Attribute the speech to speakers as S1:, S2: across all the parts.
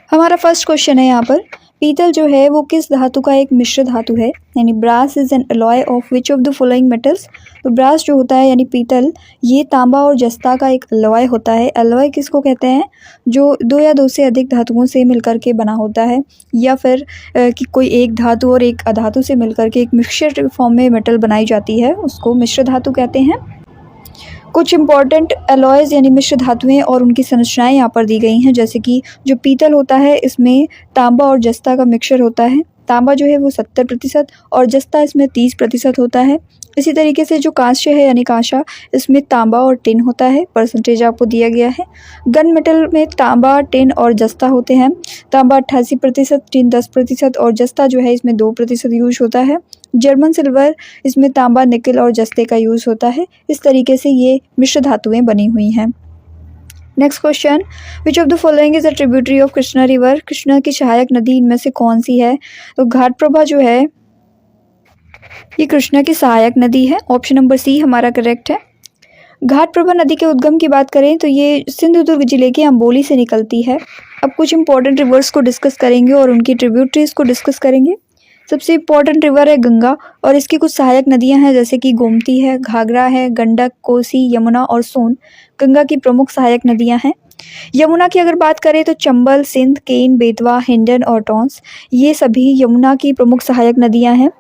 S1: हमारा first question है यहाँ पर, पीतल जो है वो किस धातु का एक मिश्र धातु है, यानी brass is an alloy of which of the following metals. तो ब्रास जो होता है यानी पीतल, ये तांबा और जस्ता का एक अलॉय होता है। अलॉय किसको कहते हैं, जो दो या दो से अधिक धातुओं से मिलकर के बना होता है, या फिर कि कोई एक धातु और एक अधातु से मिलकर के एक मिक्सचर फॉर्म में मेटल बनाई जाती है, उसको मिश्र धातु कहते हैं। कुछ इंपॉर्टेंट अलॉयज़ यानी मिश्र धातुएं और उनकी संरचनाएं यहाँ पर दी गई हैं, जैसे कि जो पीतल होता है इसमें तांबा और जस्ता का मिक्सचर होता है। तांबा जो है वो 70% और जस्ता इसमें 30% होता है। इसी तरीके से जो कांस्य है यानी कांसा, इसमें तांबा और टिन होता है। परसेंटेज आपको दिया गया है। गन मेटल में तांबा, टिन और जस्ता होते हैं। तांबा 88%, टिन 10% और जस्ता जो है इसमें 2% यूज होता है। जर्मन सिल्वर, इसमें तांबा, निकल और जस्ते का यूज़ होता है। इस तरीके से ये मिश्र धातुएं बनी हुई हैं। Next question, which of the following is a tributary of Krishna river. Krishna की सहायक नदी इनमें से कौन सी है। तो घाटप्रभा जो है ये कृष्णा की सहायक नदी है। ऑप्शन नंबर सी हमारा करेक्ट है। घाटप्रभा नदी के उद्गम की बात करें तो ये सिंधुदुर्ग जिले के अंबोली से निकलती है। अब कुछ इंपॉर्टेंट रिवर्स को डिस्कस करेंगे और उनकी ट्रिब्यूटरीज को डिस्कस करेंगे। सबसे इम्पॉर्टेंट रिवर है गंगा और इसकी कुछ सहायक नदियां हैं, जैसे कि गोमती है, घाघरा है, गंडक, कोसी, यमुना और सोन गंगा की प्रमुख सहायक नदियां हैं। यमुना की अगर बात करें तो चंबल, सिंध, केन, बेतवा, हिंडन और टॉन्स, ये सभी यमुना की प्रमुख सहायक नदियां हैं।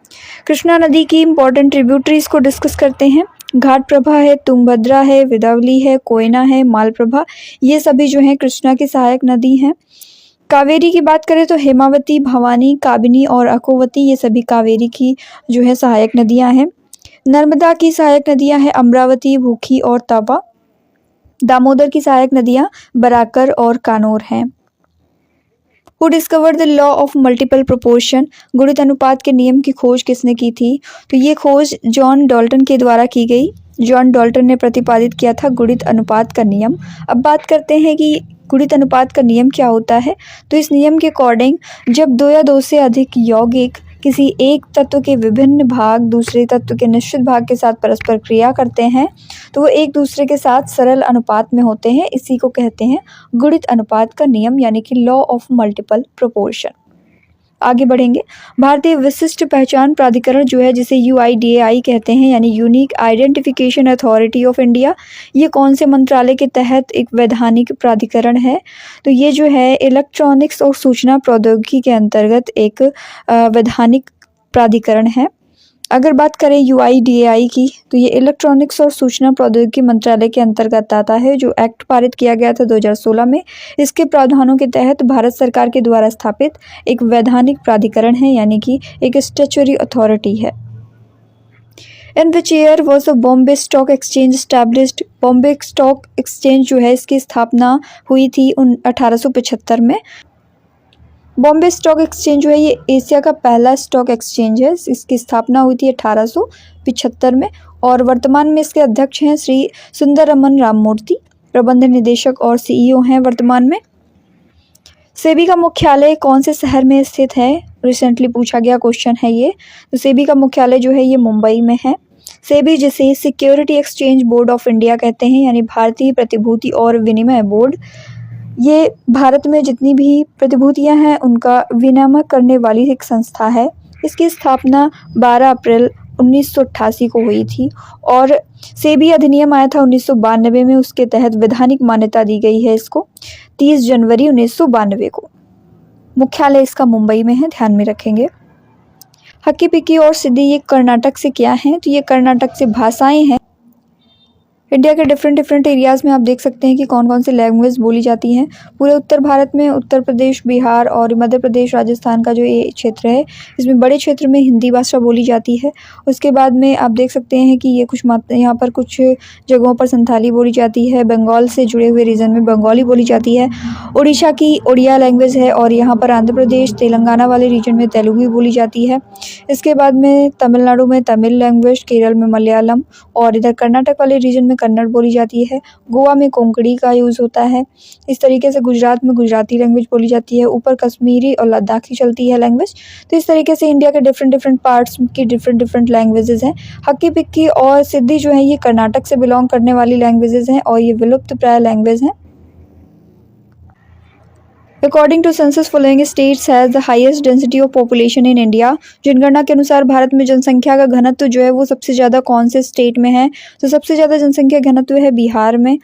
S1: कृष्णा नदी की इम्पॉर्टेंट ट्रिब्यूटरीज को डिस्कस करते हैं। घाटप्रभा है, तुंगभद्रा है, विदावली है, कोयना है, मालप्रभा, ये सभी जो हैं कृष्णा की सहायक नदी हैं। कावेरी की बात करें तो हेमावती, भवानी, काबिनी और अकोवती, ये सभी कावेरी की जो है सहायक नदियां हैं। नर्मदा की सहायक नदियां हैं अमरावती, भूखी और तावा। दामोदर की सहायक नदियां बराकर और कानौर हैं। Who discovered the law of multiple proportion. गुणित अनुपात के नियम की खोज किसने की थी। तो ये खोज जॉन डाल्टन के द्वारा की गई। जॉन डाल्टन ने प्रतिपादित किया था गुणित अनुपात का नियम। अब बात करते हैं कि गुणित अनुपात का नियम क्या होता है। तो इस नियम के अकॉर्डिंग जब दो या दो से अधिक यौगिक किसी एक तत्व के विभिन्न भाग दूसरे तत्व के निश्चित भाग के साथ परस्पर क्रिया करते हैं तो वो एक दूसरे के साथ सरल अनुपात में होते हैं। इसी को कहते हैं गुणित अनुपात का नियम, यानी कि लॉ ऑफ मल्टीपल प्रोपोर्शन। आगे बढ़ेंगे। भारतीय विशिष्ट पहचान प्राधिकरण जो है, जिसे UIDAI कहते हैं, यानी unique identification authority of India, ये कौन से मंत्रालय के तहत एक वैधानिक प्राधिकरण है। तो ये जो है इलेक्ट्रॉनिक्स और सूचना प्रौद्योगिकी के अंतर्गत एक वैधानिक प्राधिकरण है। अगर बात करें UIDAI की तो ये इलेक्ट्रॉनिक्स और सूचना प्रौद्योगिकी मंत्रालय के अंतर्गत आता है, जो एक्ट पारित किया गया था 2016 में। इसके प्रावधानों के तहत भारत सरकार के द्वारा स्थापित एक वैधानिक प्राधिकरण है, यानी कि एक स्टैट्यूटरी अथॉरिटी है। In which year was the Bombay stock exchange established. Bombay stock exchange जो है इसकी स्थापना हुई थी 1875 में। बॉम्बे स्टॉक एक्सचेंज जो है ये एशिया का पहला स्टॉक एक्सचेंज है। इसकी स्थापना हुई थी 1875 में और वर्तमान में इसके अध्यक्ष हैं श्री सुंदरमन राममूर्ति। प्रबंध निदेशक और CEO हैं वर्तमान में। सेबी का मुख्यालय कौन से शहर में स्थित है। रिसेंटली पूछा गया क्वेश्चन है ये। तो सेबी का मुख्यालय जो है ये मुंबई में है। सेबी जिसे security exchange board of India कहते हैं, यानी भारतीय प्रतिभूति और विनिमय बोर्ड, ये भारत में जितनी भी प्रतिभूतियां हैं उनका विनिमय करने वाली एक संस्था है। इसकी स्थापना 12 अप्रैल 1988 को हुई थी और सेबी अधिनियम आया था 1992 में। उसके तहत वैधानिक मान्यता दी गई है इसको 30 जनवरी 1992 को। मुख्यालय इसका मुंबई में है, ध्यान में रखेंगे। हक्की पिक्की और सिद्धि ये कर्नाटक से क्या हैं। तो ये कर्नाटक से भाषाएं हैं। इंडिया के डिफरेंट एरियाज़ में आप देख सकते हैं कि कौन कौन सी लैंग्वेज बोली जाती हैं। पूरे उत्तर भारत में उत्तर प्रदेश, बिहार और मध्य प्रदेश, राजस्थान का जो ये क्षेत्र है, इसमें बड़े क्षेत्र में हिंदी भाषा बोली जाती है। उसके बाद में आप देख सकते हैं कि ये यहाँ पर कुछ जगहों पर संथाली बोली जाती है। बंगाल से जुड़े हुए रीजन में बंगाली बोली जाती है। उड़ीसा की उड़िया लैंग्वेज है और यहाँ पर आंध्र प्रदेश, तेलंगाना वाले रीजन में तेलुगु बोली जाती है। इसके बाद में तमिलनाडु में तमिल लैंग्वेज, केरल में मलयालम और इधर कर्नाटक वाले रीजन में कन्नड़ बोली जाती है। गोवा में कोंकणी का यूज़ होता है। इस तरीके से गुजरात में गुजराती लैंग्वेज बोली जाती है। ऊपर कश्मीरी और लद्दाखी चलती है लैंग्वेज। तो इस तरीके से इंडिया के डिफरेंट पार्ट्स की डिफरेंट लैंग्वेजेस हैं। हक्की पिक्की और सिद्धि जो है ये कर्नाटक से बिलोंग करने वाली लैंग्वेजेस हैं और ये विलुप्त प्राय लैंग्वेज हैं। According to census following states has the highest density of population in India. जनगणना के अनुसार भारत में जनसंख्या का घनत्व जो है वो सबसे ज़्यादा कौन से स्टेट में है? तो सबसे ज़्यादा जनसंख्या घनत्व है बिहार में।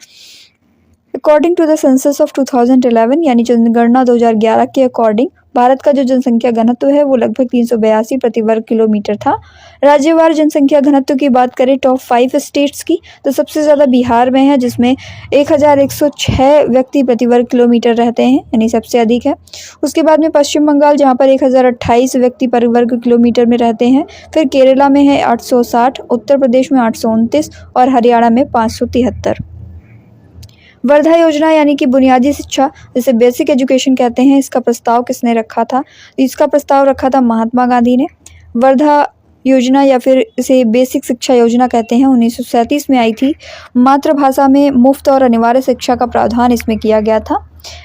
S1: According to the census of 2011 यानी जनगणना 2011 के अकॉर्डिंग भारत का जो जनसंख्या घनत्व है वो लगभग 382 प्रति वर्ग किलोमीटर था। राज्यवार जनसंख्या घनत्व की बात करें टॉप 5 स्टेट्स की, तो सबसे ज़्यादा बिहार में है जिसमें 1106 व्यक्ति प्रति वर्ग किलोमीटर रहते हैं, यानी सबसे अधिक है। उसके बाद में पश्चिम बंगाल जहाँ पर 1028 व्यक्ति पर वर्ग किलोमीटर में रहते हैं। फिर केरला में है 860, उत्तर प्रदेश में 829 और हरियाणा में 573। वर्धा योजना यानी कि बुनियादी शिक्षा जिसे बेसिक एजुकेशन कहते हैं, इसका प्रस्ताव किसने रखा था? इसका प्रस्ताव रखा था महात्मा गांधी ने। वर्धा योजना या फिर इसे बेसिक शिक्षा योजना कहते हैं 1937 में आई थी। मातृभाषा में मुफ्त और अनिवार्य शिक्षा का प्रावधान इसमें किया गया था।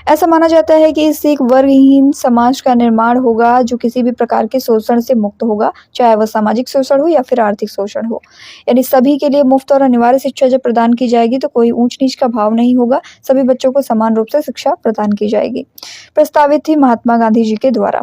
S1: ऐसा माना जाता है कि इससे एक वर्गहीन समाज का निर्माण होगा जो किसी भी प्रकार के शोषण से मुक्त होगा, चाहे वह सामाजिक शोषण हो या फिर आर्थिक शोषण हो। यानी सभी के लिए मुफ्त और अनिवार्य शिक्षा जब प्रदान की जाएगी तो कोई ऊंच नीच का भाव नहीं होगा, सभी बच्चों को समान रूप से शिक्षा प्रदान की जाएगी। प्रस्तावित थी महात्मा गांधी जी के द्वारा।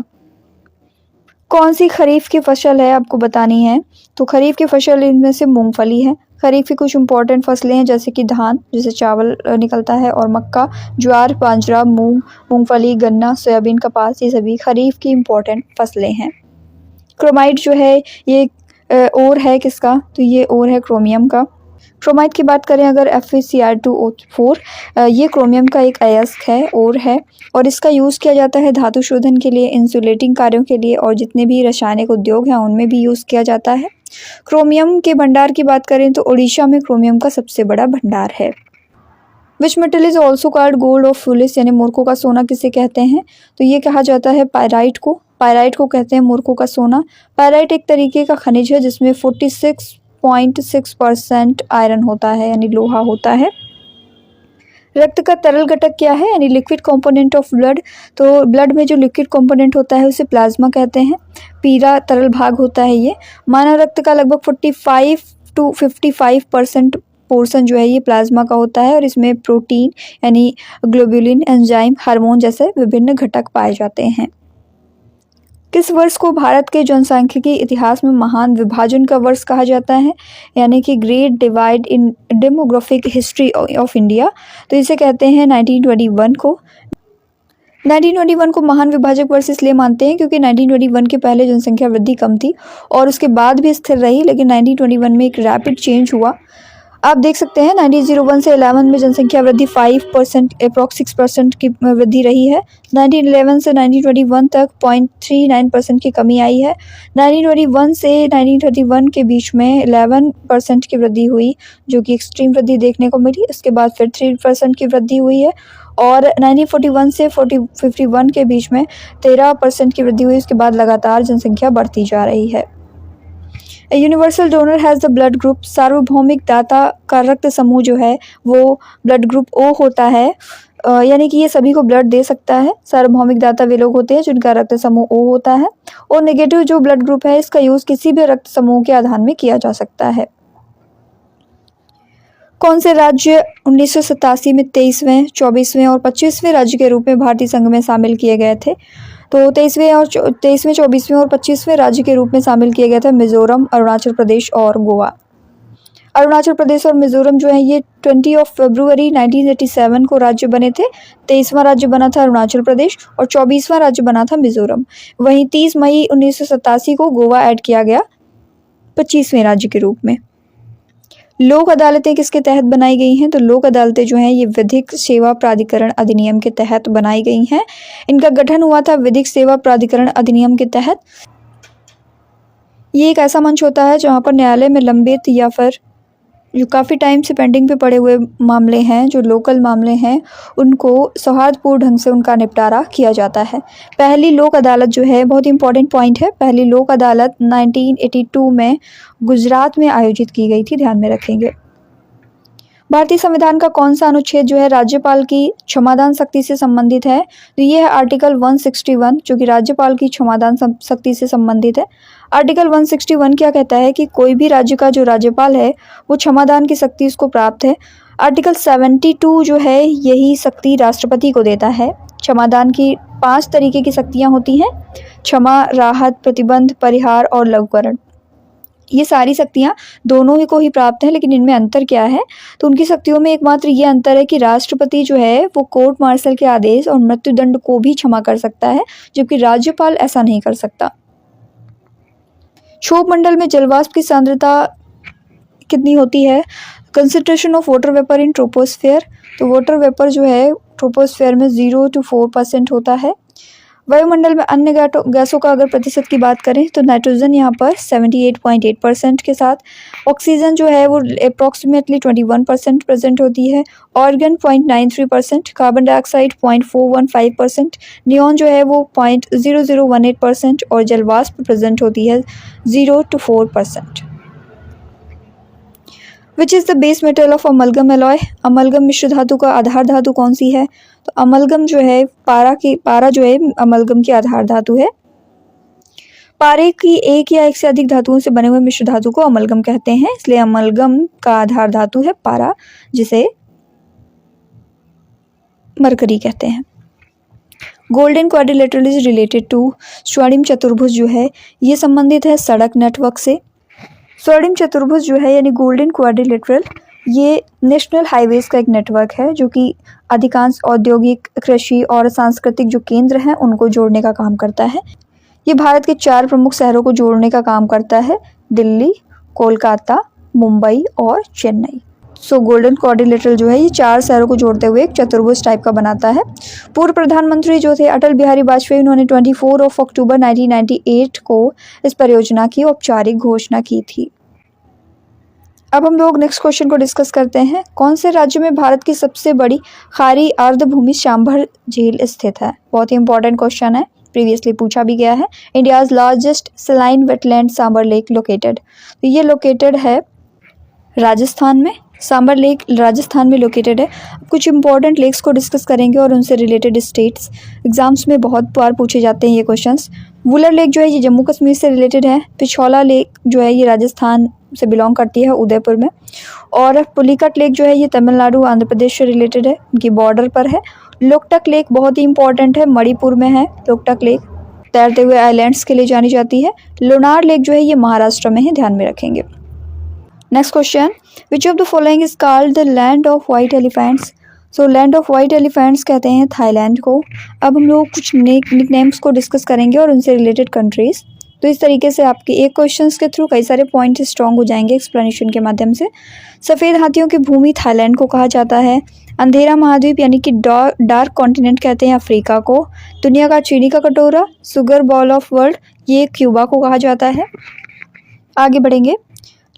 S1: कौन सी खरीफ की फसल है आपको बतानी है? तो खरीफ की फसल इनमें से मूंगफली है। खरीफ की कुछ इंपॉर्टेंट फसलें हैं जैसे कि धान जिसे चावल निकलता है, और मक्का, ज्वार, बाजरा, मूंग, मूंगफली, गन्ना, सोयाबीन, कपास, ये सभी खरीफ की इंपॉर्टेंट फसलें हैं। क्रोमाइट जो है ये ओर है किसका? तो ये ओर है क्रोमियम का। क्रोमाइट की बात करें अगर FeCr2O4, ये क्रोमियम का एक अयस्क है, ओर है, और इसका यूज़ किया जाता है धातु शोधन के लिए, इंसुलेटिंग कार्यों के लिए, और जितने भी रासायनिक उद्योग हैं उनमें भी यूज़ किया जाता है। क्रोमियम के भंडार की बात करें तो उड़ीसा में क्रोमियम का सबसे बड़ा भंडार है। Which metal is also called gold of fools, यानी मूर्खों का सोना किसे कहते हैं? तो ये कहा जाता है पायराइट को। पायराइट को कहते हैं मूर्खों का सोना। पायराइट एक तरीके का खनिज है जिसमें 46.6% आयरन होता है, यानी लोहा होता है। रक्त का तरल घटक क्या है? यानी लिक्विड कंपोनेंट ऑफ ब्लड। तो ब्लड में जो लिक्विड कंपोनेंट होता है उसे प्लाज्मा कहते हैं। पीला तरल भाग होता है ये। मानव रक्त का लगभग 45 to 55% पोर्शन जो है ये प्लाज्मा का होता है, और इसमें प्रोटीन यानी ग्लोबुलिन, एंजाइम, हार्मोन जैसे विभिन्न घटक पाए जाते हैं। किस वर्ष को भारत के जनसांख्यिकी इतिहास में महान विभाजन का वर्ष कहा जाता है? यानी कि great divide in demographic history of India. तो इसे कहते हैं 1921 को। 1921 को महान विभाजक वर्ष इसलिए मानते हैं क्योंकि 1921 के पहले जनसंख्या वृद्धि कम थी और उसके बाद भी स्थिर रही, लेकिन 1921 में एक रैपिड चेंज हुआ। आप देख सकते हैं 1901 से 11 में जनसंख्या वृद्धि 5% अप्रॉक्स 6% की वृद्धि रही है। 1911 से 1921 तक 0.39% की कमी आई है। 1921 से 1931 के बीच में 11% की वृद्धि हुई, जो कि एक्सट्रीम वृद्धि देखने को मिली। इसके बाद फिर 3% की वृद्धि हुई है, और 1941 से 51 के बीच में 13% की वृद्धि हुई। उसके बाद लगातार जनसंख्या बढ़ती जा रही है। Universal donor has the blood group. सार्वभौमिक दाता का रक्त समूह जो है वो ब्लड ग्रुप O होता है, यानी कि ये सभी को ब्लड दे सकता है। सार्वभौमिक दाता वे लोग होते हैं जिनका रक्त समूह O होता है। और नेगेटिव जो ब्लड ग्रुप है इसका यूज़ किसी भी रक्त समूह के आधार में किया जा सकता है। कौन से राज्य 1987 में 23वें, 24वें और 25वें राज्य के रूप में भारतीय संघ में शामिल किए गए थे? तो 23वें, 24वें और 25वें राज्य के रूप में शामिल किए गए थे मिजोरम, अरुणाचल प्रदेश और गोवा। अरुणाचल प्रदेश और मिजोरम जो है ये 20 फरवरी 1987 को राज्य बने थे। 23वां राज्य बना था अरुणाचल प्रदेश और 24वां राज्य बना था मिजोरम। वहीं 30 मई 1987 को गोवा ऐड किया गया 25वें राज्य के रूप में। लोक अदालतें किसके तहत बनाई गई हैं? तो लोक अदालतें जो हैं ये विधिक सेवा प्राधिकरण अधिनियम के तहत बनाई गई हैं। इनका गठन हुआ था विधिक सेवा प्राधिकरण अधिनियम के तहत। ये एक ऐसा मंच होता है जहाँ पर न्यायालय में लंबित या फिर जो काफ़ी टाइम से पेंडिंग पे पड़े हुए मामले हैं, जो लोकल मामले हैं, उनको सौहार्दपूर्ण ढंग से उनका निपटारा किया जाता है। पहली लोक अदालत जो है बहुत इंपॉर्टेंट पॉइंट है, पहली लोक अदालत 1982 में गुजरात में आयोजित की गई थी, ध्यान में रखेंगे। भारतीय संविधान का कौन सा अनुच्छेद जो है राज्यपाल की क्षमादान शक्ति से संबंधित है? तो ये है आर्टिकल 161 जो कि राज्यपाल की क्षमादान शक्ति से संबंधित है। आर्टिकल 161 क्या कहता है कि कोई भी राज्य का जो राज्यपाल है वो क्षमादान की शक्ति उसको प्राप्त है। आर्टिकल 72 जो है यही शक्ति राष्ट्रपति को देता है। क्षमादान की 5 तरीके की शक्तियाँ होती हैं: क्षमा, राहत, प्रतिबंध, परिहार और लघुकरण। ये सारी शक्तियाँ दोनों ही को ही प्राप्त हैं, लेकिन इनमें अंतर क्या है? तो उनकी शक्तियों में एकमात्र ये अंतर है कि राष्ट्रपति जो है वो कोर्ट मार्शल के आदेश और मृत्युदंड को भी क्षमा कर सकता है, जबकि राज्यपाल ऐसा नहीं कर सकता। क्षोभ मंडल में जलवाष्प की सांद्रता कितनी होती है? Concentration of water vapour in troposphere. तो वाटर वेपर जो है ट्रोपोस्फेयर में 0 to 4% होता है। वायुमंडल में अन्य गैसों का अगर प्रतिशत की बात करें तो नाइट्रोजन यहाँ पर 78.8% के साथ, ऑक्सीजन जो है वो अप्रॉक्सीमेटली 21% प्रेजेंट होती है, ऑर्गन 0.93%, कार्बन डाइऑक्साइड 0.415%, नियॉन जो है वो 0.0018% और जलवाष्प प्रेजेंट होती है 0 to 4%। Which is the base metal of amalgam alloy. Amalgam मिश्र धातु का आधार धातु कौन सी है? तो अमलगम जो है पारा जो है अमलगम की आधार धातु है। पारे की एक या एक से अधिक धातुओं से बने हुए मिश्र धातु को अमलगम कहते हैं, इसलिए अमलगम का आधार धातु है पारा, जिसे मरकरी कहते हैं। Golden quadrilateral is related to. स्वर्णिम चतुर्भुज जो है ये संबंधित है सड़क नेटवर्क से। स्वर्णिम चतुर्भुज जो है यानी गोल्डन क्वाड्रिलेटरल, ये नेशनल हाईवेज का एक नेटवर्क है जो कि अधिकांश औद्योगिक, कृषि और सांस्कृतिक जो केंद्र हैं उनको जोड़ने का काम करता है। ये भारत के 4 प्रमुख शहरों को जोड़ने का काम करता है: दिल्ली, कोलकाता, मुंबई और चेन्नई। सो गोल्डन क्वाड्रिलेटरल जो है ये 4 शहरों को जोड़ते हुए एक चतुर्भुज टाइप का बनाता है। पूर्व प्रधानमंत्री जो थे अटल बिहारी वाजपेयी, उन्होंने 24 अक्टूबर 1998 को इस परियोजना की औपचारिक घोषणा की थी। अब हम लोग नेक्स्ट क्वेश्चन को डिस्कस करते हैं। कौन से राज्य में भारत की सबसे बड़ी खारी अर्धभूमि सांभर झील स्थित है? बहुत ही इंपॉर्टेंट क्वेश्चन है, प्रीवियसली पूछा भी गया है। India's largest saline wetland sambar lake located. तो ये लोकेटेड है राजस्थान में। सांभर लेक राजस्थान में लोकेटेड है। कुछ इंपॉर्टेंट लेक्स को डिस्कस करेंगे और उनसे रिलेटेड स्टेट्स। एग्जाम्स में बहुत बार पूछे जाते हैं ये क्वेश्चंस। वुलर लेक जो है ये जम्मू कश्मीर से रिलेटेड है। पिछौला लेक जो है ये राजस्थान से बिलोंग करती है, उदयपुर में। और पुलिकट लेक जो है ये तमिलनाडु, आंध्र प्रदेश से रिलेटेड है, उनकी बॉर्डर पर है। लोकटक लेक बहुत ही इंपॉर्टेंट है, मणिपुर में है लोकटक लेक, तैरते हुए आइलैंड्स के लिए जानी जाती है। लोनार लेक जो है ये महाराष्ट्र में है, ध्यान में रखेंगे। Next question, which of the following is called the land of white elephants. So land of white elephants कहते हैं थाईलैंड को। अब हम लोग कुछ निकनेम्स को डिस्कस करेंगे और उनसे रिलेटेड कंट्रीज। तो इस तरीके से आपके एक क्वेश्चंस के थ्रू कई सारे पॉइंट स्ट्रॉन्ग हो जाएंगे एक्सप्लेनेशन के माध्यम से। सफ़ेद हाथियों की भूमि थाईलैंड को कहा जाता है। अंधेरा महाद्वीप यानी कि डार्क कॉन्टिनेंट कहते हैं अफ्रीका को। दुनिया का चीनी का कटोरा, शुगर बॉल ऑफ वर्ल्ड, ये क्यूबा को कहा जाता है। आगे बढ़ेंगे।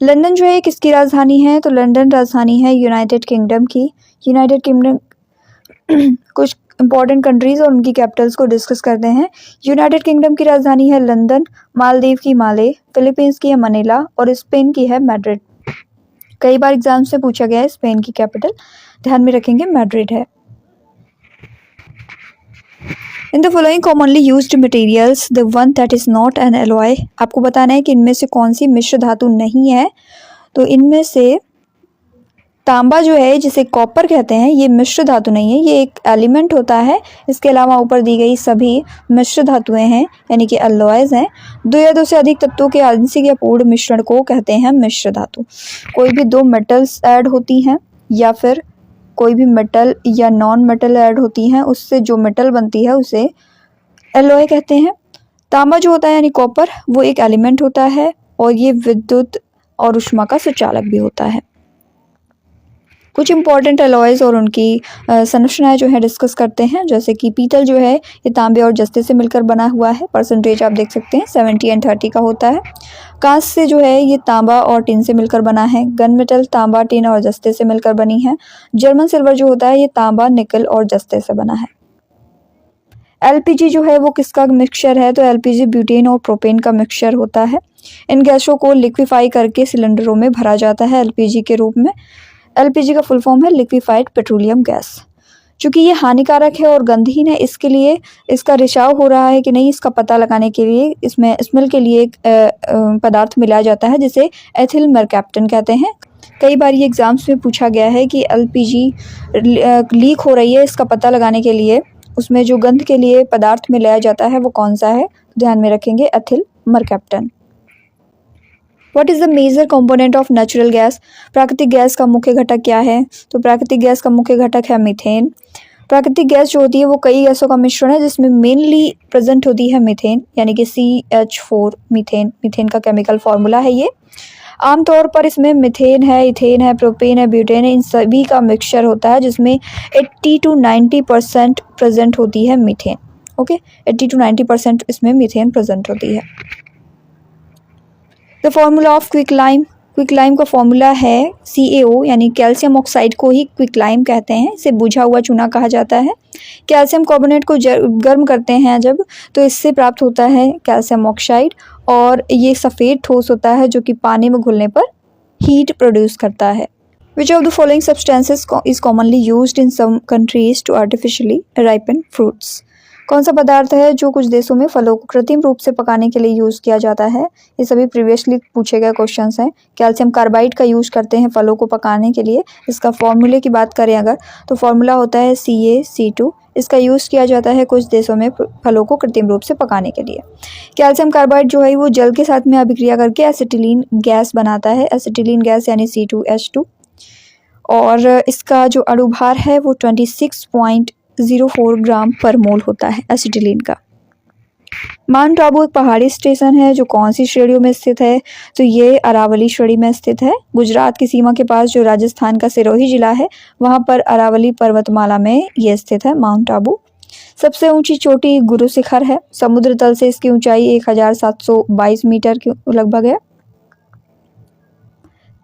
S1: लंदन जो है किसकी राजधानी है? तो लंदन राजधानी है यूनाइटेड किंगडम की। यूनाइटेड किंगडम कुछ इंपॉर्टेंट कंट्रीज और उनकी कैपिटल्स को डिस्कस करते हैं। यूनाइटेड किंगडम की राजधानी है लंदन, मालदीव की माले, फिलीपींस की है मनीला और स्पेन की है मैड्रिड। कई बार एग्जाम से पूछा गया है स्पेन की कैपिटल, ध्यान में रखेंगे मैड्रिड है। In the following commonly used materials the one that is not an alloy. आपको बताना है कि इनमें से कौन सी मिश्र धातु नहीं है। तो इनमें से तांबा जो है जिसे कॉपर कहते हैं ये मिश्र धातु नहीं है, ये एक एलिमेंट होता है। इसके अलावा ऊपर दी गई सभी मिश्र धातुएं हैं यानी कि अलॉयज हैं। 2 या 2 से अधिक तत्वों के आंशिक या पूर्ण मिश्रण को कहते हैं मिश्र धातु। कोई भी 2 मेटल्स ऐड होती हैं या फिर कोई भी मेटल या नॉन मेटल ऐड होती हैं, उससे जो मेटल बनती है उसे एलॉय कहते हैं। तांबा जो होता है यानी कॉपर, वो एक एलिमेंट होता है और ये विद्युत और ऊष्मा का सुचालक भी होता है। कुछ इंपॉर्टेंट अलॉयज और उनकी संरचनाएं जो है डिस्कस करते हैं, जैसे कि पीतल जो है ये तांबे और जस्ते से मिलकर बना हुआ है। परसेंटेज आप देख सकते हैं 70 और 30 का होता है। कांस्य जो है ये तांबा और टिन से मिलकर बना है। गन मेटल तांबा, टिन और जस्ते से मिलकर बनी है। जर्मन सिल्वर जो होता है ये तांबा, निकल और जस्ते से बना है। एलपीजी जो है वो किसका मिक्सचर है? तो एलपीजी ब्यूटेन और प्रोपेन का मिक्सचर होता है। इन गैसों को लिक्विफाई करके सिलेंडरों में भरा जाता है एलपीजी के रूप में। एलपीजी का फुल फॉर्म है लिक्विफाइड पेट्रोलियम गैस। चूँकि ये हानिकारक है और गंधहीन है, इसके लिए इसका रिसाव हो रहा है कि नहीं इसका पता लगाने के लिए इसमें स्मेल के लिए एक पदार्थ मिलाया जाता है जिसे एथिल मरकैप्टन कहते हैं। कई बार ये एग्जाम्स में पूछा गया है कि एलपीजी लीक हो रही है, इसका पता लगाने के लिए उसमें जो गंध के लिए पदार्थ में लाया जाता है वो कौन सा है? ध्यान में रखेंगे ethyl mercaptan. What is the major component of natural gas? प्राकृतिक गैस का मुख्य घटक क्या है? तो प्राकृतिक गैस का मुख्य घटक है मीथेन। प्राकृतिक गैस जो होती है वो कई गैसों का मिश्रण है जिसमें मेनली प्रेजेंट होती है मीथेन, यानी कि CH4 मीथेन। मीथेन का केमिकल फॉर्मूला है ये। आमतौर पर इसमें मीथेन है, इथेन है, प्रोपेन है, ब्यूटेन है, इन सभी का मिक्सचर होता है जिसमें 80 to 90% प्रेजेंट होती है मीथेन। ओके, 80 to 90% इसमें मीथेन प्रेजेंट होती है। The formula of quicklime. Quicklime का फॉर्मूला है CaO, यानी कैल्शियम ऑक्साइड को ही क्विकलाइम कहते हैं। इसे बुझा हुआ चूना कहा जाता है। कैल्शियम कार्बोनेट को गर्म करते हैं जब, तो इससे प्राप्त होता है कैल्शियम ऑक्साइड, और ये सफ़ेद ठोस होता है जो कि पानी में घुलने पर हीट प्रोड्यूस करता है। Which of the following substances is commonly used in some countries to artificially ripen fruits? कौन सा पदार्थ है जो कुछ देशों में फलों को कृत्रिम रूप से पकाने के लिए यूज़ किया जाता है? ये सभी प्रीवियसली पूछे गए क्वेश्चंस हैं। कैल्शियम कार्बाइड का यूज़ करते हैं फलों को पकाने के लिए। इसका फॉर्मूले की बात करें अगर, तो फॉर्मूला होता है CaC2। इसका यूज़ किया जाता है कुछ देशों में फलों को कृत्रिम रूप से पकाने के लिए। कैल्शियम कार्बाइड जो है वो जल के साथ में अभिक्रिया करके एसिटिलीन गैस बनाता है। एसिटिलीन गैस यानी C2H2, और इसका जो अणुभार है वो 26.04 ग्राम पर मोल होता है एसिटिलीन का। माउंट आबू एक पहाड़ी स्टेशन है जो कौन सी श्रेणियों में स्थित है? तो ये अरावली श्रेणी में स्थित है। गुजरात की सीमा के पास जो राजस्थान का सिरोही जिला है वहाँ पर अरावली पर्वतमाला में ये स्थित है माउंट आबू। सबसे ऊंची चोटी गुरु शिखर है। समुद्र तल से इसकी ऊंचाई 1722 मीटर के लगभग है।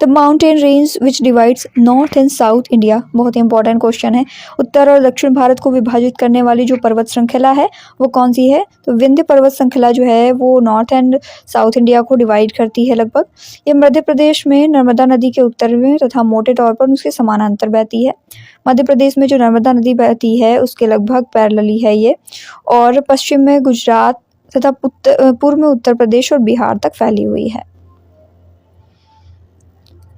S1: The mountain range which divides north and south India, बहुत ही इंपॉर्टेंट क्वेश्चन है। उत्तर और दक्षिण भारत को विभाजित करने वाली जो पर्वत श्रृंखला है वो कौन सी है? तो विंध्य पर्वत श्रृंखला जो है वो नॉर्थ एंड साउथ इंडिया को डिवाइड करती है लगभग। ये मध्य प्रदेश में नर्मदा नदी के उत्तर में तथा मोटे तौर पर उसके समानांतर बहती है। मध्य प्रदेश में जो नर्मदा नदी बहती है उसके लगभग पैरेलली है ये, और पश्चिम में गुजरात तथा पूर्व में उत्तर प्रदेश और बिहार तक फैली हुई है।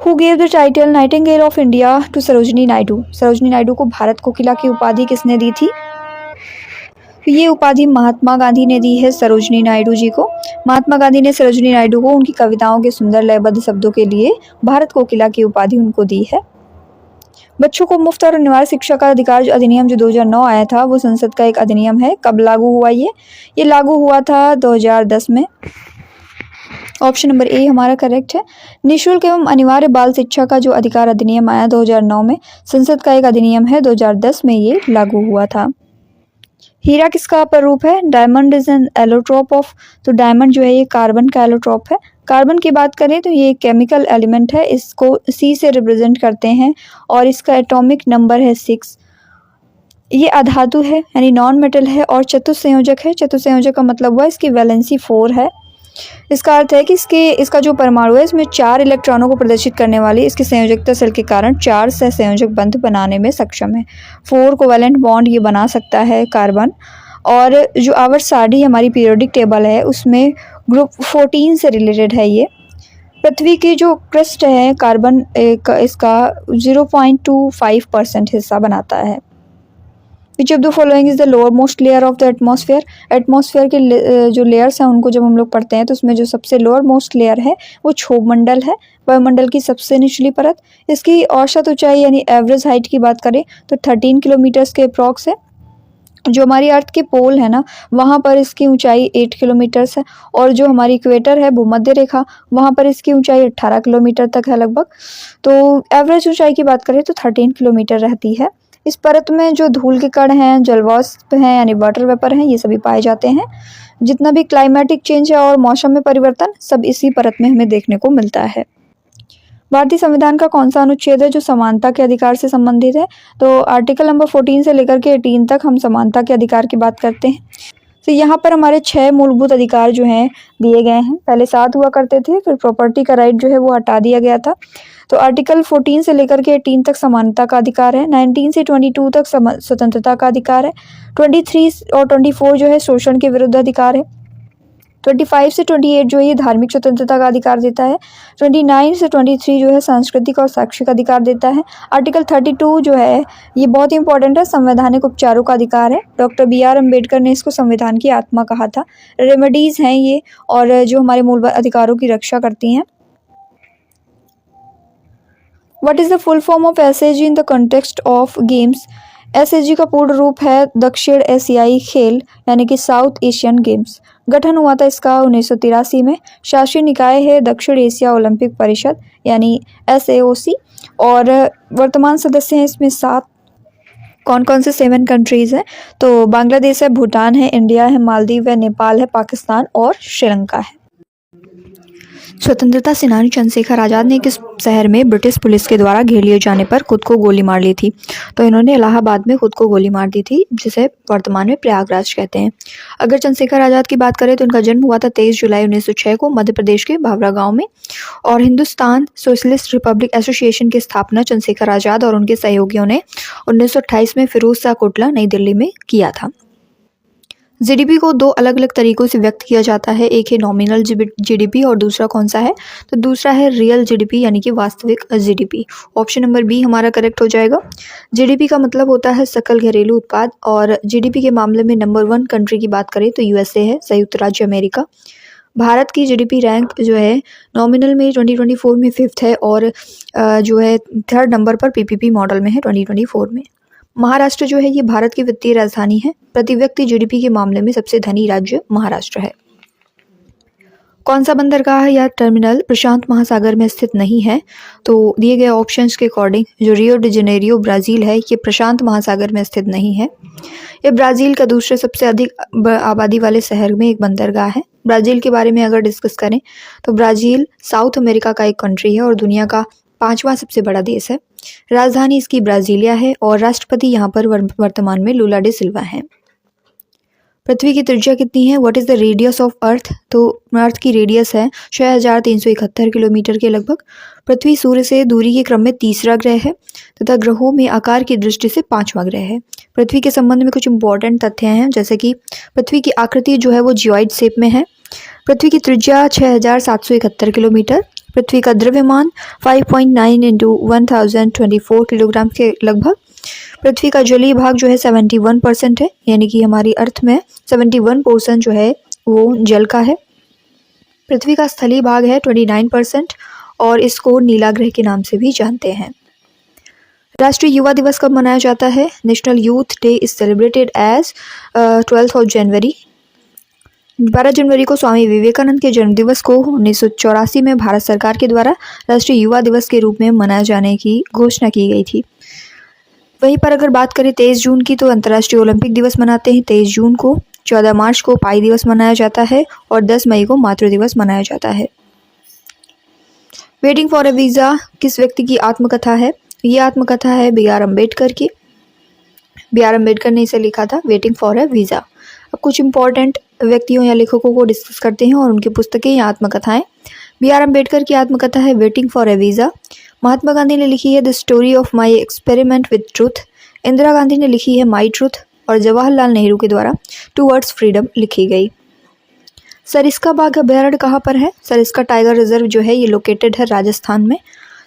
S1: Who gave the title nightingale of India to Sarojini Naidu? Sarojini Naidu को भारत कोकिला की उपाधि किसने दी थी? ये उपाधि महात्मा गांधी ने दी है सरोजिनी नायडू जी को। महात्मा गांधी ने सरोजिनी नायडू को उनकी कविताओं के सुंदर लयबद्ध शब्दों के लिए भारत कोकिला की उपाधि उनको दी है। बच्चों को मुफ्त और अनिवार्य शिक्षा का अधिकार अधिनियम जो 2009 आया था वो संसद का एक अधिनियम है। कब लागू हुआ ये लागू हुआ था 2010 में। ऑप्शन नंबर ए हमारा करेक्ट है। निःशुल्क एवं अनिवार्य बाल शिक्षा का जो अधिकार अधिनियम आया 2009 में, संसद का एक अधिनियम है, 2010 में ये लागू हुआ था। हीरा किसका अपर रूप है? Diamond is an allotrope of, तो डायमंड जो है ये कार्बन का एलोट्रोप है। कार्बन की बात करें तो ये केमिकल एलिमेंट है, इसको C से रिप्रेजेंट करते हैं और इसका एटॉमिक नंबर है 6। ये अधातु है यानी नॉन मेटल है और चतुस्संयोजक है। चतुस्संयोजक का मतलब हुआ इसकी वैलेंसी 4 है। इसका अर्थ है कि इसका जो परमाणु है इसमें 4 इलेक्ट्रॉनों को प्रदर्शित करने वाली इसकी संयोजकता सेल के कारण 4 सहसंयोजक बंध बनाने में सक्षम है। 4 कोवैलेंट बॉन्ड ये बना सकता है कार्बन। और जो आवर्त सारणी हमारी पीरियोडिक टेबल है उसमें ग्रुप 14 से रिलेटेड है ये। पृथ्वी की जो क्रस्ट है कार्बन इसका 0.25% हिस्सा बनाता है। Which of the following is the lower most layer of the atmosphere? Atmosphere के जो लेयर्स हैं उनको जब हम लोग पढ़ते हैं तो उसमें जो सबसे लोअर मोस्ट लेयर है वो क्षोभमंडल है, वायुमंडल की सबसे निचली परत। इसकी औसत ऊंचाई यानी एवरेज हाइट की बात करें तो 13 किलोमीटर्स के अप्रॉक्स है। जो हमारी अर्थ के पोल है ना वहाँ पर इसकी ऊंचाई 8 किलोमीटर्स है, और जो हमारी इक्वेटर है भूमध्य रेखा वहाँ पर इसकी ऊंचाई 18 किलोमीटर तक है लगभग। तो एवरेज ऊंचाई की बात करें तो 13 किलोमीटर रहती है। इस परत में जो धूल के कण हैं, जलवाष्प हैं यानी वाटर वेपर हैं, ये सभी पाए जाते हैं। जितना भी क्लाइमेटिक चेंज है और मौसम में परिवर्तन सब इसी परत में हमें देखने को मिलता है। भारतीय संविधान का कौन सा अनुच्छेद है जो समानता के अधिकार से संबंधित है? तो आर्टिकल नंबर 14 से लेकर के 18 तक हम समानता के अधिकार की बात करते हैं। तो यहाँ पर हमारे 6 मूलभूत अधिकार जो हैं दिए गए हैं। पहले 7 हुआ करते थे, फिर प्रॉपर्टी का राइट जो है वो हटा दिया गया था। तो आर्टिकल 14 से लेकर के 18 तक समानता का अधिकार है। 19 से 22 तक स्वतंत्रता का अधिकार है। 23 और 24 जो है शोषण के विरुद्ध अधिकार है। 25 से 28 जो है ये धार्मिक स्वतंत्रता का अधिकार देता है। 29 से 23 जो है सांस्कृतिक और शैक्षिक अधिकार देता है। आर्टिकल 32 जो है ये बहुत ही इंपॉर्टेंट है, संवैधानिक उपचारों का अधिकार है। डॉक्टर BR अम्बेडकर ने इसको संविधान की आत्मा कहा था। रेमेडीज़ हैं ये, और जो हमारे मूलभूत अधिकारों की रक्षा करती हैं। What is the full form of SAG in the context of games? SAG का पूर्ण रूप है दक्षिण एशियाई खेल यानी कि साउथ एशियन गेम्स। गठन हुआ था इसका 1983 में। शासी निकाय है दक्षिण एशिया ओलंपिक परिषद यानी SAOC, और वर्तमान सदस्य हैं इसमें 7। कौन कौन से 7 कंट्रीज़ हैं? तो बांग्लादेश है, भूटान है, इंडिया है, मालदीव है, नेपाल है, पाकिस्तान और श्रीलंका है। स्वतंत्रता सेनानी चंद्रशेखर आज़ाद ने किस शहर में ब्रिटिश पुलिस के द्वारा घेर लिए जाने पर खुद को गोली मार ली थी? तो इन्होंने इलाहाबाद में खुद को गोली मार दी थी, जिसे वर्तमान में प्रयागराज कहते हैं। अगर चंद्रशेखर आज़ाद की बात करें तो इनका जन्म हुआ था 23 जुलाई 1906 को मध्य प्रदेश के भावरा गांव में, और हिंदुस्तान सोशलिस्ट रिपब्लिक एसोसिएशन की स्थापना चंद्रशेखर आज़ाद और उनके सहयोगियों ने 1928 में फिरोज शाह कोटला नई दिल्ली में किया था। GDP को 2 अलग अलग तरीकों से व्यक्त किया जाता है, एक है नॉमिनल GDP और दूसरा कौन सा है? तो दूसरा है रियल GDP यानी कि वास्तविक GDP। ऑप्शन नंबर बी हमारा करेक्ट हो जाएगा। GDP का मतलब होता है सकल घरेलू उत्पाद, और GDP के मामले में नंबर 1 कंट्री की बात करें तो USA है, संयुक्त राज्य अमेरिका। भारत की GDP रैंक जो है नॉमिनल में 2024 में 5th है, और जो है 3rd नंबर पर PPP मॉडल में है 2024 में। महाराष्ट्र जो है ये भारत की वित्तीय राजधानी है। प्रति व्यक्ति GDP के मामले में सबसे धनी राज्य महाराष्ट्र है। कौन सा बंदरगाह या टर्मिनल प्रशांत महासागर में स्थित नहीं है? तो दिए गए ऑप्शंस के अकॉर्डिंग जो रियो डी जेनेरियो ब्राज़ील है ये प्रशांत महासागर में स्थित नहीं है। ये ब्राज़ील का दूसरे सबसे अधिक आबादी वाले शहर में एक बंदरगाह है। ब्राज़ील के बारे में अगर डिस्कस करें तो ब्राज़ील साउथ अमेरिका का एक कंट्री है और दुनिया का 5वां सबसे बड़ा देश है। राजधानी इसकी ब्राज़ीलिया है और राष्ट्रपति यहाँ पर वर्तमान में लूला डे सिल्वा हैं। पृथ्वी की त्रिज्या कितनी है? What is the radius of earth? तो अर्थ की रेडियस है 6371 किलोमीटर के लगभग। पृथ्वी सूर्य से दूरी के क्रम में तीसरा ग्रह है तथा ग्रहों में आकार की दृष्टि से 5वां ग्रह है। पृथ्वी के संबंध में कुछ इंपॉर्टेंट तथ्य हैं, जैसे कि पृथ्वी की आकृति जो है वो जियोइड शेप में है। पृथ्वी की त्रिज्या 6771 किलोमीटर। पृथ्वी का द्रव्यमान 5.9 इंटू 1024 किलोग्राम के लगभग। पृथ्वी का जलीय भाग जो है 71% है, यानी कि हमारी अर्थ में 71% जो है वो जल का है। पृथ्वी का स्थलीय भाग है 29% और इसको नीला ग्रह के नाम से भी जानते हैं। राष्ट्रीय युवा दिवस कब मनाया जाता है? National youth day is celebrated as 12th of January। 12 जनवरी को स्वामी विवेकानंद के जन्मदिवस को 1984 में भारत सरकार के द्वारा राष्ट्रीय युवा दिवस के रूप में मनाए जाने की घोषणा की गई थी। वहीं पर अगर बात करें 23 जून की, तो अंतर्राष्ट्रीय ओलंपिक दिवस मनाते हैं 23 जून को। 14 मार्च को पाई दिवस मनाया जाता है और 10 मई को मातृ दिवस मनाया जाता है। वेटिंग फॉर अ वीज़ा किस व्यक्ति की आत्मकथा है? ये आत्मकथा है BR अम्बेडकर की। BR अम्बेडकर ने इसे लिखा था, वेटिंग फॉर अ वीज़ा। अब कुछ इंपॉर्टेंट व्यक्तियों या लेखकों को डिस्कस करते हैं और उनकी पुस्तकें या आत्मकथाएं। BR अम्बेडकर की आत्मकथा है waiting for a visa. Mahatma Gandhi ने लिखी है the story of my experiment with truth. Indira Gandhi ने लिखी है माई ट्रूथ, और जवाहरलाल नेहरू के द्वारा टूवर्ड्स फ्रीडम लिखी गई। सरिस्का बाघ अभ्यारण्य कहाँ पर है? सरिस्का टाइगर रिजर्व जो है ये लोकेटेड है राजस्थान में।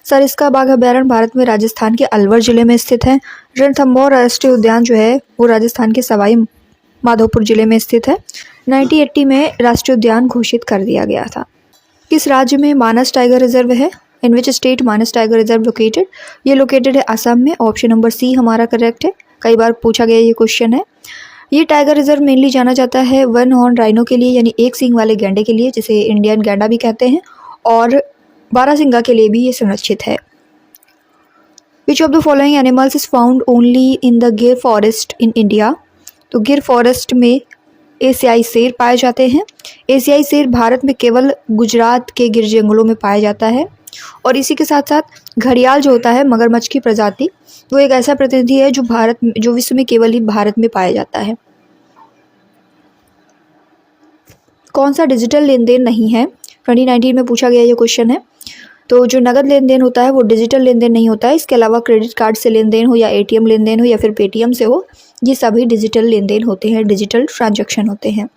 S1: सरिस्का बाघ अभ्यारण्य भारत में राजस्थान के अलवर जिले में स्थित है। रणथंभौर राष्ट्रीय उद्यान जो है वो राजस्थान के सवाई माधोपुर जिले में स्थित है। 1980 में राष्ट्रीय उद्यान घोषित कर दिया गया था। किस राज्य में मानस टाइगर रिजर्व है? In which state Manas tiger reserve located? ये लोकेटेड है असम में। ऑप्शन नंबर सी हमारा करेक्ट है, कई बार पूछा गया ये क्वेश्चन है। ये टाइगर रिजर्व मेनली जाना जाता है वन हॉर्न राइनो के लिए, यानी एक सींग वाले गैंडे के लिए, जिसे इंडियन गैंडा भी कहते हैं, और बारहसिंगा के लिए भी ये संरक्षित है। Which of the following animals is found only in the गिर फॉरेस्ट इन इंडिया? तो गिर फॉरेस्ट में एशियाई शेर पाए जाते हैं। एशियाई शेर भारत में केवल गुजरात के गिर जंगलों में पाया जाता है। और इसी के साथ साथ घड़ियाल जो होता है मगरमच्छ की प्रजाति, वो एक ऐसा प्रतिनिधि है जो विश्व में केवल ही भारत में पाया जाता है। कौन सा डिजिटल लेन देन नहीं है? 2019 में पूछा गया ये क्वेश्चन है। तो जो नगद लेन देन होता है वो डिजिटल लेन देन नहीं होता है। इसके अलावा क्रेडिट कार्ड से लेन देन हो या ATM लेन देन हो या फिर पेटीएम से हो, ये सभी डिजिटल लेन देन होते हैं, डिजिटल ट्रांजैक्शन होते हैं।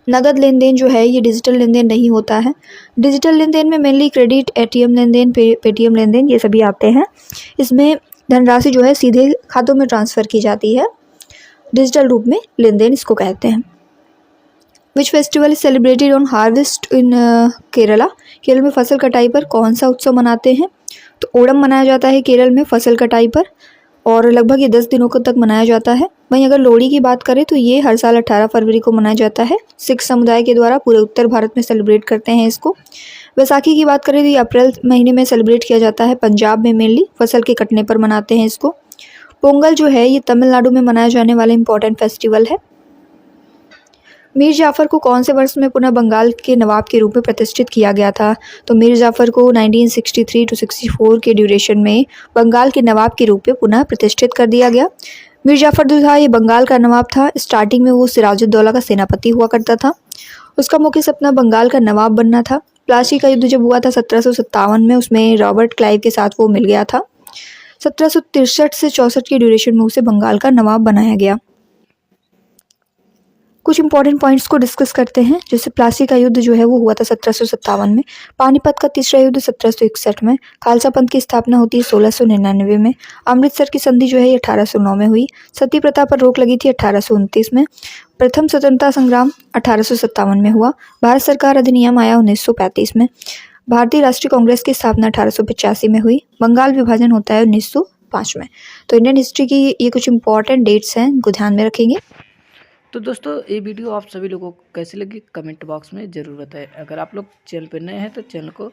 S1: नगद लेन देन जो है ये डिजिटल लेन देन नहीं होता है। डिजिटल लेन देन में मेनली क्रेडिट, एटीएम लेन देन, पेटीएम लेन देन ये सभी आते हैं। इसमें धनराशि जो है सीधे खातों में ट्रांसफ़र की जाती है। डिजिटल रूप में लेन देन इसको कहते हैं। Which festival is celebrated on harvest in Kerala? Kerala में फसल कटाई पर कौन सा उत्सव मनाते हैं? तो ओणम मनाया जाता है केरल में फसल कटाई पर, और लगभग ये 10 दिनों तक मनाया जाता है। वहीं अगर लोहड़ी की बात करें तो ये हर साल 18 फरवरी को मनाया जाता है। सिख समुदाय के द्वारा पूरे उत्तर भारत में सेलिब्रेट करते हैं इसको। वैसाखी की बात करें तो ये अप्रैल महीने में सेलिब्रेट किया जाता है, पंजाब में मेनली फसल के कटने पर मनाते हैं इसको। पोंगल जो है ये तमिलनाडु में मनाया जाने वाला इम्पॉर्टेंट फेस्टिवल है। मीर जाफ़र को कौन से वर्ष में पुनः बंगाल के नवाब के रूप में प्रतिष्ठित किया गया था? तो मीर जाफ़र को 1963 टू 64 के ड्यूरेशन में बंगाल के नवाब के रूप में पुनः प्रतिष्ठित कर दिया गया। मीर जाफ़र जो था ये बंगाल का नवाब था। स्टार्टिंग में वो सिराजुद्दौला का सेनापति हुआ करता था। उसका मुख्य सपना बंगाल का नवाब बनना था। प्लासी का युद्ध जब हुआ था 1757 में, उसमें रॉबर्ट क्लाइव के साथ वो मिल गया था। 1763 से 64 के ड्यूरेशन में उसे बंगाल का नवाब बनाया गया। कुछ इंपॉर्टेंट पॉइंट्स को डिस्कस करते हैं। जैसे प्लासी का युद्ध जो है वो हुआ था 1757 में। पानीपत का तीसरा युद्ध 1761 में। खालसा पंथ की स्थापना होती है 1699 में। अमृतसर की संधि जो है ये 1809 में हुई। सती प्रथा पर रोक लगी थी 1829 में। प्रथम स्वतंत्रता संग्राम 1857 में हुआ। भारत सरकार अधिनियम आया 1935 में। भारतीय राष्ट्रीय कांग्रेस की स्थापना 1885 में हुई। बंगाल विभाजन होता है 1905 में। तो इंडियन हिस्ट्री की ये कुछ इंपॉर्टेंट डेट्स हैं, इनको ध्यान में रखेंगे।
S2: तो दोस्तों ये वीडियो आप सभी लोगों को कैसी लगी कमेंट बॉक्स में ज़रूर बताएं। अगर आप लोग चैनल पर नए हैं तो चैनल को